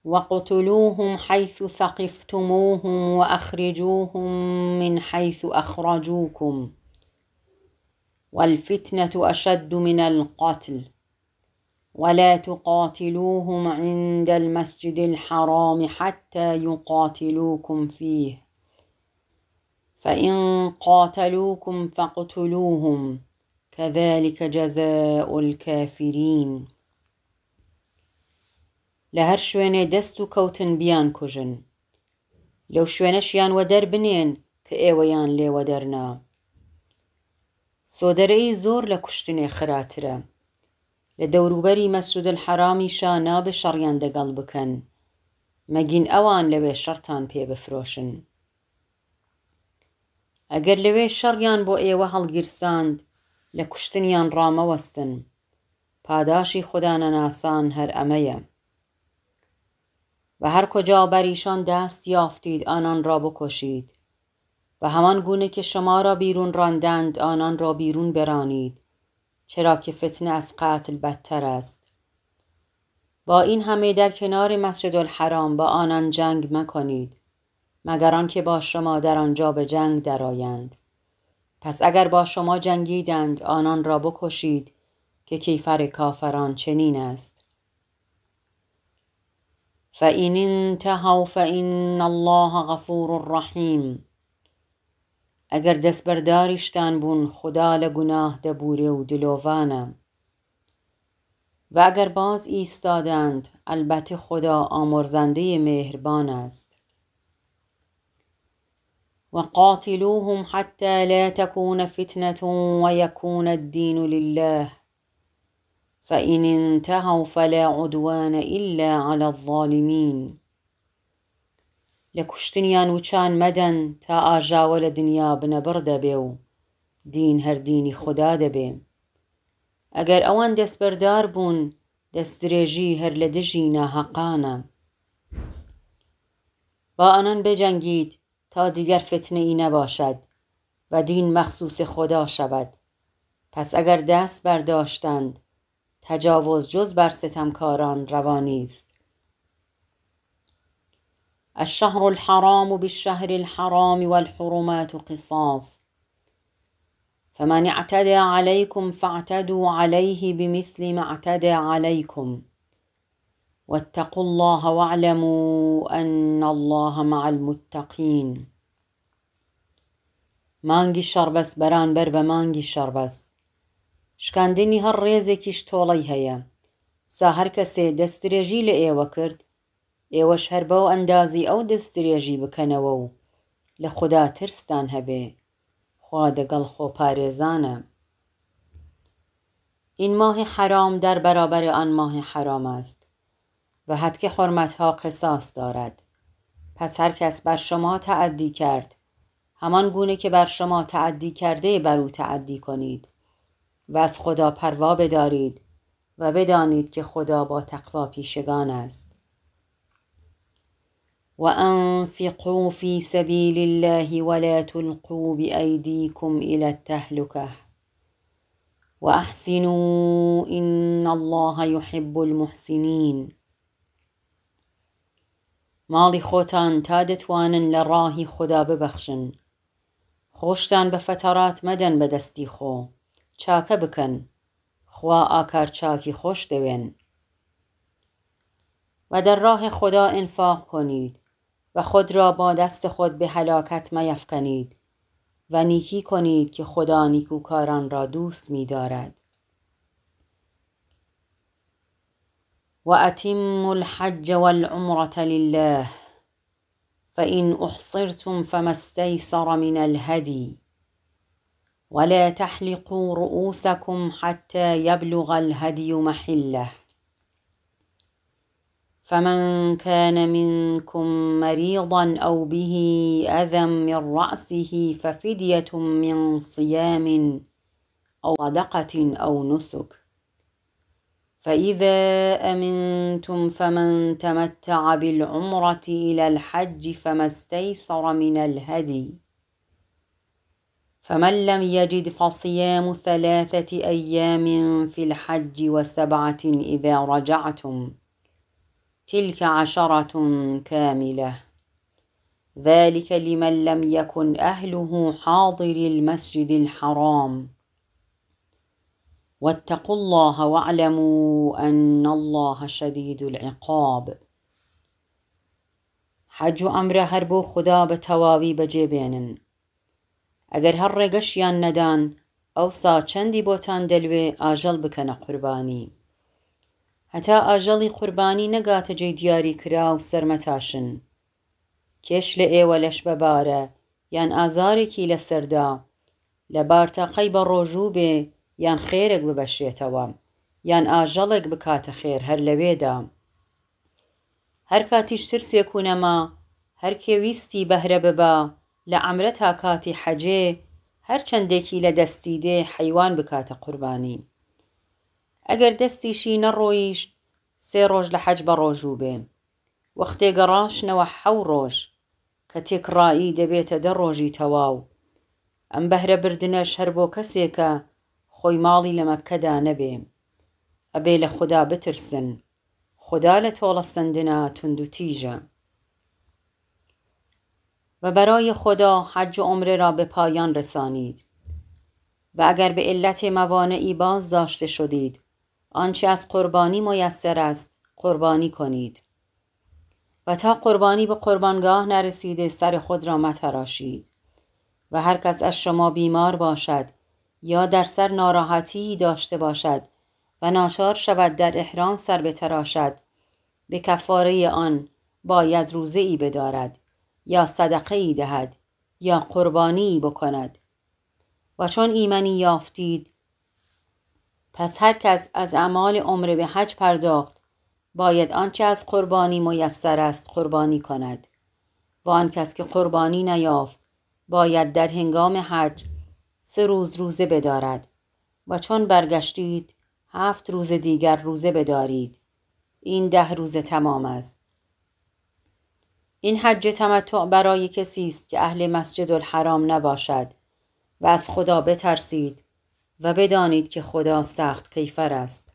وَاقْتُلُوهُمْ حَيْثُ ثَقِفْتُمُوهُمْ وَأَخْرِجُوهُمْ مِنْ حَيْثُ أَخْرَجُوكُمْ وَالْفِتْنَةُ أَشَدُّ مِنَ الْقَتْلِ وَلَا تُقَاتِلُوهُمْ عِنْدَ الْمَسْجِدِ الْحَرَامِ حَتَّى يُقَاتِلُوكُمْ فِيهِ فَإِنْ قَاتَلُوكُمْ فَاقْتُلُوهُمْ كَذَلِكَ جَزَاءُ الْكَافِرِينَ. لهر شوێنێ دەست و کەوتن بیان کوژن، لەو شوێنەشیان وەدەر بنێن کە ئێوەیان لێوە دەرنا. سۆدەرەی زۆر لە کوشتنێ خراترە، لە دەوروبەری مەسجد الحەرامیشا نابێ شەڕیان دەگەڵ بکەن، مەگین ئەوان لەوێ شەڕتان پێ بفرۆشن. ئەگەر لەوێ شەڕیان بۆ ئێوە هەڵگیرساند، لە کوشتنیان ڕامەوەستن، پاداشی خوددا نەناسان هەر ئەمەیە. و هر کجا بر ایشان دست یافتید آنان را بکشید، و همان گونه که شما را بیرون راندند آنان را بیرون برانید، چرا که فتنه از قتل بدتر است. با این همه در کنار مسجد الحرام با آنان جنگ مکنید، مگر آنکه با شما در آنجا به جنگ درآیند. پس اگر با شما جنگیدند آنان را بکشید که کیفر کافران چنین است. فَإِنِ انتهوا فَإِنَّ اللَّهَ غَفُورٌ رَحِيمٌ. اگر دست برداریشتان بون خدا لگناه دبوره و دلوانه. و اگر باز ایستادند البته خدا آمرزنده مهربان است. وقاتلوهم حتى لا تكون فتنة ويكون الدين لله فإن انتهوا فلا عدوان إلا على الظالمين. لکشتنیان وچان مدن تا آجاول دنیا بنبرده بیو دین هر دینی خدا دبی. اگر اوان دست بردار بون دست درێژی هر لدژی ناحقانه. با آنان بجنگید تا دیگر فتنه ای نباشد و دین مخصوص خدا شود. پس اگر دست برداشتند تجاوز جز بر ستمکاران روا نیست. الشهر الحرام بالشهر الحرام والحرمات قصاص فمن اعتدى عليكم فاعتدوا عليه بمثل ما اعتدى عليكم واتقوا الله واعلموا أن الله مع المتقين. مانگی شەڕبەس بەرامبەر بە مانگی شەڕبەس. شکاندنی هەر ڕێزێکیش تۆڵەی هەیە. سا هەر کەسێ دەستدرێژی لە ئێوە کرد، ئێوەش هەر بەو ئەندازی ئەو دەستدرێژی بکەنەوە و لە خوددا ترستان هەبێ، خوا دەگەڵ خۆپارێزانە. این ماه حرام در برابر آن ماه حرام است و حد حرمتها قصاص دارد. پس هر کس بر شما تعدی کرد همان گونه که بر شما تعدی کرده بر او تعدی کنید و از خدا پروا بدارید و بدانید که خدا با تقوا پیشگان است. و انفقوا فی سبیل الله ولا تلقوا بأیدیکم الی التهلکة و احسنوا ان الله یحب المحسنین. ماڵی خۆتان تا دەتوانن لە ڕاهی خوددا ببەخشن. خۆشتان بە فتەرات مەدەن بە دەستی خۆ، چاکە بکەن، خوا ئاکار چاکی خۆش دەوێن. و در راه خدا انفاق کنید و خود را با دست خود به هلاکت میفکنید و نیکی کنید که خدا نیکوکاران را دوست می‌دارد. و اتموا الحج والعمرة لله فإن أحصرتم فما استيسر من الهدي ولا تحلقوا رؤوسكم حتى يبلغ الهدي محله فمن كان منكم مريضا أو به أذى من رأسه ففدية من صيام أو صدقة أو نسك فإذا أمنتم فمن تمتع بالعمرة إلى الحج فما استيسر من الهدي فمن لم يجد فصيام 3 أيام في الحج و7 إذا رجعتم تلك عشرة كاملة ذلك لمن لم يكن أهله حاضر المسجد الحرام واتقوا الله واعلموا أن الله شدید العقاب. حج و عمره هر بو خدا به تواوی بجێ بێنن. ئەگەر هەر ڕێگەشیان نەدان ئەوسا چەندی بۆتان دەلوێ ئاژەڵ بکەنە قوربانی. هەتا ئاژەڵی قوربانی نەگاتە جێی دیاری کرا و سەرمەتاشن. کێش لە ئێوە لەش بەبارە یان ئازارێکی لەسەردا لە بارتەقەی بە ڕۆژوو بێ یان خێرێک ببەشێتەوە یان ئاژەڵێک بکاتە خێر هەر لەوێدا. هەر کاتیش ترسێک و نەما هەر کێویستی بەهرە ببا لە عەمرە تا کاتی حەجێ هەر چەندێکی لە دەستی دێ حەیوان بکاتە قوربانی. ئەگەر دەستیشی نەڕۆیشت 3 ڕۆژ لە حەج بە ڕۆژوو بێ. وەختێ گەڕاشنەوە 7 ڕۆژ کە تێکڕایی دەبێتە 10 ڕۆژی تەواو. ئەم بەهرە بردنەش هەر بۆ کەسێکە خۆی ماڵی لە مەککەدا نەبێ. ئەبێ لە خوددا بترسن. خوددا لە تۆڵە سندنە تند و تیژە. و برای خدا حج و عمره را به پایان رسانید و اگر به علت موانعی باز داشته شدید آنچه از قربانی میسر است قربانی کنید و تا قربانی به قربانگاه نرسیده سر خود را متراشید و هر کس از شما بیمار باشد یا در سر ناراحتی داشته باشد و ناچار شود در احرام سر بتراشد به کفاره آن باید روزه ای بدارد یا صدقه ای دهد یا قربانی بکند. و چون ایمنی یافتید پس هر کس از اعمال عمره به حج پرداخت باید آنچه از قربانی میسر است قربانی کند و آن کس که قربانی نیافت باید در هنگام حج 3 روز روزه بدارد و چون برگشتید 7 روز دیگر روزه بدارید. این 10 روز تمام است. این حج تمتع برای کسی است که اهل مسجد الحرام نباشد و از خدا بترسید و بدانید که خدا سخت کیفر است.